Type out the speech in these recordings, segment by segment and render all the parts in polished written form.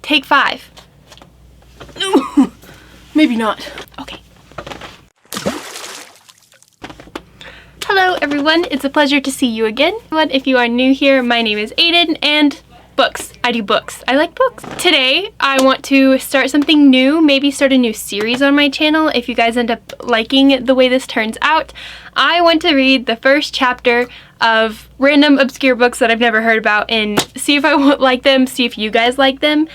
Take 5. Maybe not. Okay. Hello everyone, it's a pleasure to see you again. If you are new here, my name is Aiden and books. I do books. I like books. Today, I want to start something new, maybe start a new series on my channel. If you guys end up liking the way this turns out, I want to read the first chapter of random obscure books that I've never heard about and see if I like them, see if you guys like them.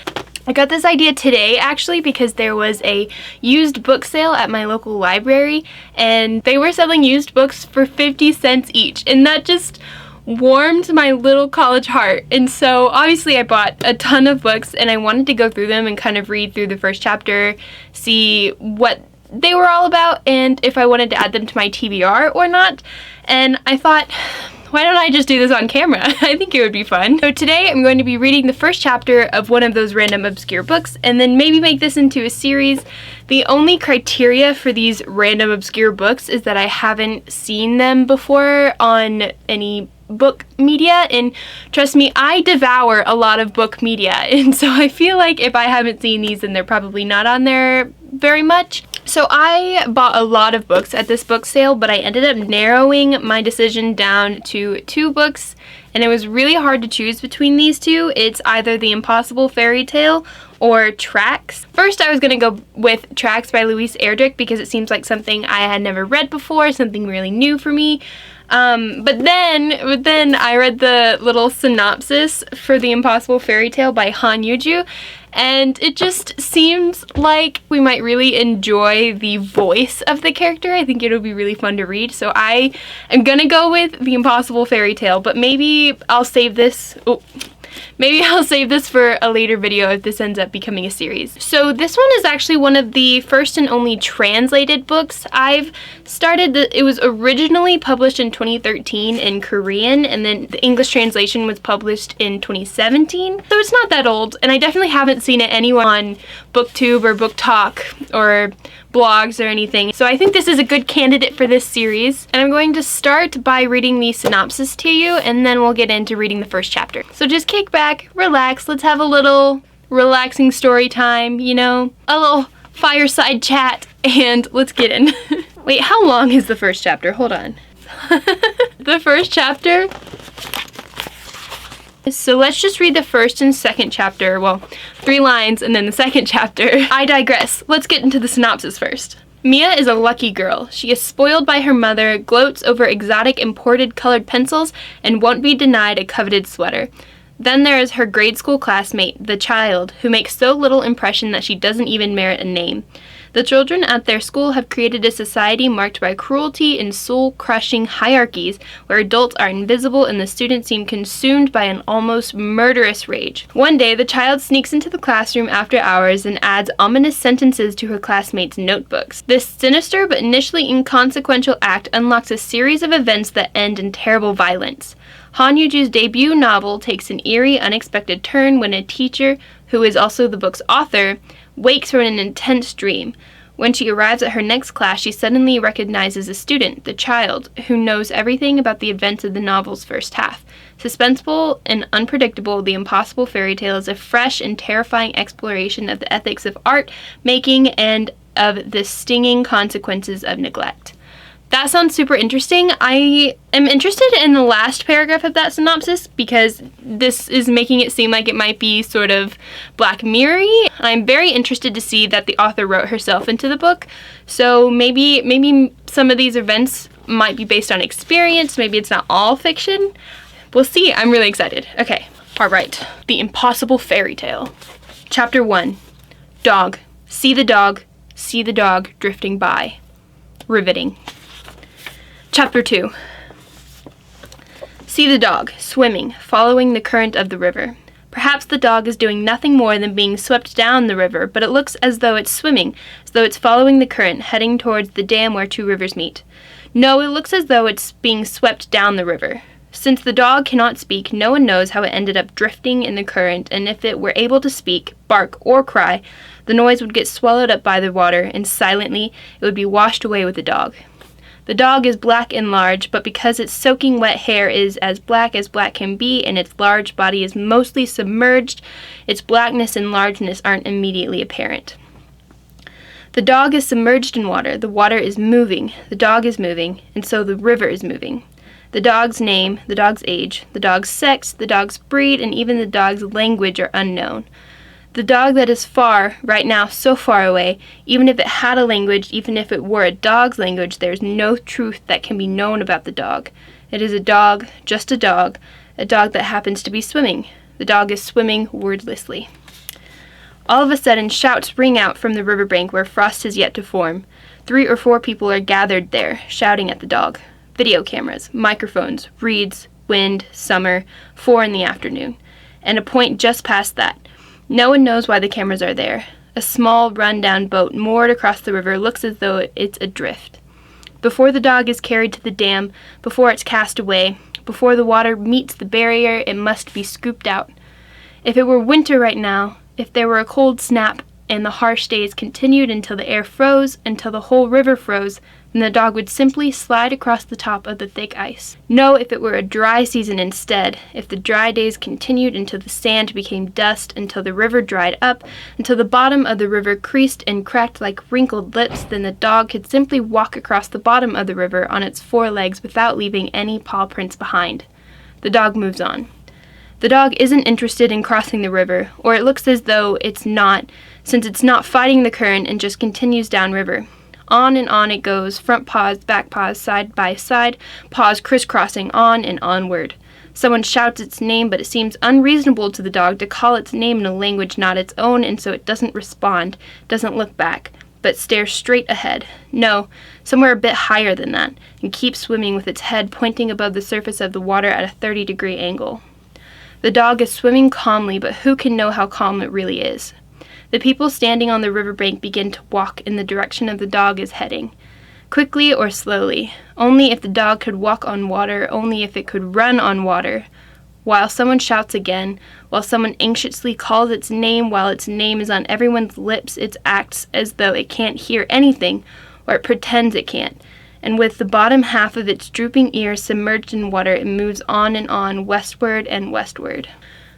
I got this idea today actually because there was a used book sale at my local library and they were selling used books for 50 cents each, and that just warmed my little college heart. And so obviously I bought a ton of books and I wanted to go through them and kind of read through the first chapter, see what they were all about and if I wanted to add them to my TBR or not. And I thought, why don't I just do this on camera? I think it would be fun. So today I'm going to be reading the first chapter of one of those random obscure books and then maybe make this into a series. The only criteria for these random obscure books is that I haven't seen them before on any book media, and trust me, I devour a lot of book media, and so I feel like if I haven't seen these then they're probably not on there very much. So I bought a lot of books at this book sale, but I ended up narrowing my decision down to 2 books, and it was really hard to choose between these two. It's either The Impossible Fairy Tale or Tracks. First I was gonna go with Tracks by Louise Erdrich because it seems like something I had never read before, something really new for me. But then I read the little synopsis for The Impossible Fairy Tale by Yujoo, and it just seems like we might really enjoy the voice of the character. I think it'll be really fun to read, so I am gonna go with The Impossible Fairy Tale, but maybe I'll save this. Maybe I'll save this for a later video if this ends up becoming a series. So this one is actually one of the first and only translated books I've started. It was originally published in 2013 in Korean, and then the English translation was published in 2017. So it's not that old, and I definitely haven't seen it anywhere on BookTube or BookTok or blogs or anything. So I think this is a good candidate for this series. And I'm going to start by reading the synopsis to you, and then we'll get into reading the first chapter. So just kick back, relax, let's have a little relaxing story time, you know, a little fireside chat, and let's get in. Wait, how long is the first chapter? Hold on. The first chapter? So let's just read the first and second chapter, well, 3 lines and then the second chapter. I digress. Let's get into the synopsis first. Mia is a lucky girl. She is spoiled by her mother, gloats over exotic imported colored pencils, and won't be denied a coveted sweater. Then there is her grade school classmate, the child, who makes so little impression that she doesn't even merit a name. The children at their school have created a society marked by cruelty and soul-crushing hierarchies where adults are invisible and the students seem consumed by an almost murderous rage. One day, the child sneaks into the classroom after hours and adds ominous sentences to her classmates' notebooks. This sinister but initially inconsequential act unlocks a series of events that end in terrible violence. Yujoo's debut novel takes an eerie, unexpected turn when a teacher, who is also the book's author, wakes from an intense dream. When she arrives at her next class, she suddenly recognizes a student, the child, who knows everything about the events of the novel's first half. Suspenseful and unpredictable, The Impossible Fairy Tale is a fresh and terrifying exploration of the ethics of art making and of the stinging consequences of neglect. That sounds super interesting. I am interested in the last paragraph of that synopsis because this is making it seem like it might be sort of Black Mirror-y. I'm very interested to see that the author wrote herself into the book. So maybe some of these events might be based on experience. Maybe it's not all fiction. We'll see. I'm really excited. Okay. All right. The Impossible Fairy Tale. Chapter 1. Dog. See the dog drifting by. Riveting. Chapter 2. See the dog, swimming, following the current of the river. Perhaps the dog is doing nothing more than being swept down the river, but it looks as though it's swimming, as though it's following the current, heading towards the dam where 2 rivers meet. No, it looks as though it's being swept down the river. Since the dog cannot speak, no one knows how it ended up drifting in the current, and if it were able to speak, bark, or cry, the noise would get swallowed up by the water, and silently it would be washed away with the dog. The dog is black and large, but because its soaking wet hair is as black can be and its large body is mostly submerged, its blackness and largeness aren't immediately apparent. The dog is submerged in water. The water is moving. The dog is moving, and so the river is moving. The dog's name, the dog's age, the dog's sex, the dog's breed, and even the dog's language are unknown. The dog that is far, right now so far away, even if it had a language, even if it were a dog's language, there is no truth that can be known about the dog. It is a dog, just a dog that happens to be swimming. The dog is swimming wordlessly. All of a sudden, shouts ring out from the riverbank where frost has yet to form. 3 or 4 people are gathered there, shouting at the dog. Video cameras, microphones, reeds, wind, summer, 4 in the afternoon. And a point just past that. No one knows why the cameras are there. A small, run-down boat moored across the river looks as though it's adrift. Before the dog is carried to the dam, before it's cast away, before the water meets the barrier, it must be scooped out. If it were winter right now, if there were a cold snap and the harsh days continued until the air froze, until the whole river froze, then the dog would simply slide across the top of the thick ice. No, if it were a dry season instead, if the dry days continued until the sand became dust, until the river dried up, until the bottom of the river creased and cracked like wrinkled lips, then the dog could simply walk across the bottom of the river on its 4 legs without leaving any paw prints behind. The dog moves on. The dog isn't interested in crossing the river, or it looks as though it's not, since it's not fighting the current and just continues downriver. On and on it goes, front paws, back paws, side by side, paws crisscrossing on and onward. Someone shouts its name, but it seems unreasonable to the dog to call its name in a language not its own, and so it doesn't respond, doesn't look back, but stares straight ahead. No, somewhere a bit higher than that, and keeps swimming with its head pointing above the surface of the water at a 30-degree angle. The dog is swimming calmly, but who can know how calm it really is? The people standing on the riverbank begin to walk in the direction of the dog is heading. Quickly or slowly. Only if the dog could walk on water, only if it could run on water. While someone shouts again, while someone anxiously calls its name, while its name is on everyone's lips, it acts as though it can't hear anything, or it pretends it can't. And with the bottom half of its drooping ears submerged in water, it moves on and on, westward and westward.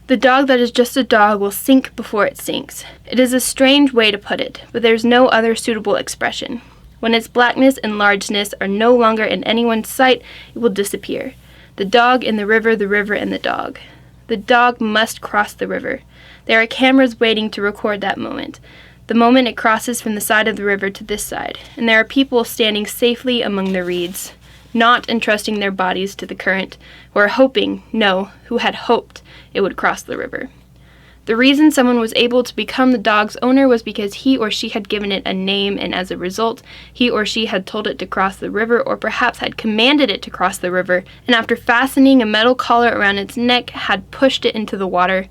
The dog that is just a dog will sink before it sinks. It is a strange way to put it, but there's no other suitable expression. When its blackness and largeness are no longer in anyone's sight, it will disappear. The dog in the river and the dog. The dog must cross the river. There are cameras waiting to record that moment. The moment it crosses from the side of the river to this side, and there are people standing safely among the reeds, not entrusting their bodies to the current, who had hoped it would cross the river. The reason someone was able to become the dog's owner was because he or she had given it a name, and as a result, he or she had told it to cross the river, or perhaps had commanded it to cross the river, and after fastening a metal collar around its neck, had pushed it into the water.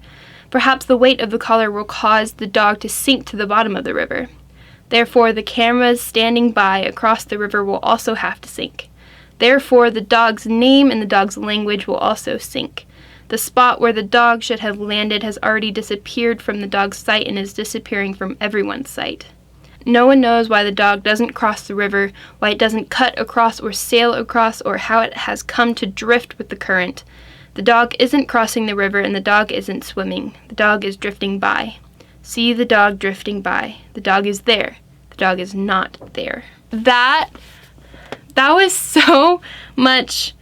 Perhaps the weight of the collar will cause the dog to sink to the bottom of the river. Therefore, the cameras standing by across the river will also have to sink. Therefore, the dog's name and the dog's language will also sink. The spot where the dog should have landed has already disappeared from the dog's sight and is disappearing from everyone's sight. No one knows why the dog doesn't cross the river, why it doesn't cut across or sail across, or how it has come to drift with the current. The dog isn't crossing the river, and the dog isn't swimming. The dog is drifting by. See the dog drifting by. The dog is there. The dog is not there. That was so much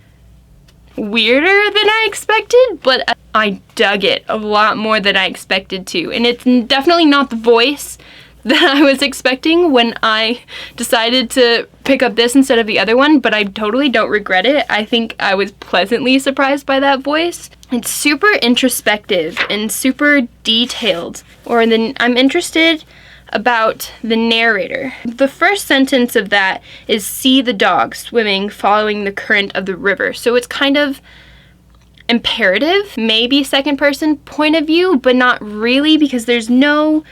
weirder than I expected, but I dug it a lot more than I expected to. And it's definitely not the voice that I was expecting when I decided to pick up this instead of the other one, but I totally don't regret it. I think I was pleasantly surprised by that voice. It's super introspective and super detailed. I'm interested about the narrator. The first sentence of that is see the dog swimming following the current of the river. So it's kind of imperative, maybe second person point of view, but not really, because there's no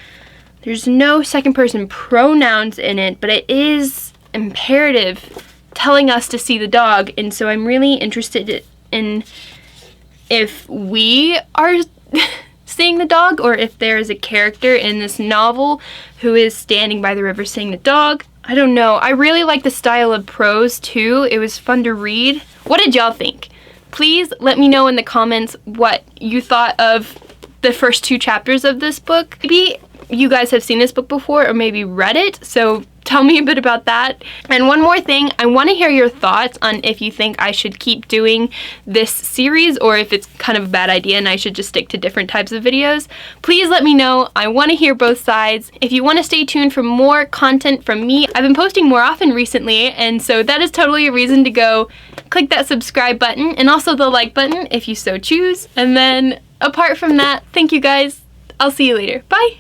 second person pronouns in it, but it is imperative telling us to see the dog. And so I'm really interested in if we are seeing the dog, or if there is a character in this novel who is standing by the river seeing the dog. I don't know. I really like the style of prose too. It was fun to read. What did y'all think? Please let me know in the comments what you thought of the first 2 chapters of this book. Maybe you guys have seen this book before or maybe read it, so tell me a bit about that. And one more thing, I want to hear your thoughts on if you think I should keep doing this series or if it's kind of a bad idea and I should just stick to different types of videos. Please let me know. I want to hear both sides. If you want to stay tuned for more content from me, I've been posting more often recently, and so that is totally a reason to go click that subscribe button and also the like button if you so choose. And then apart from that, thank you guys. I'll see you later. Bye!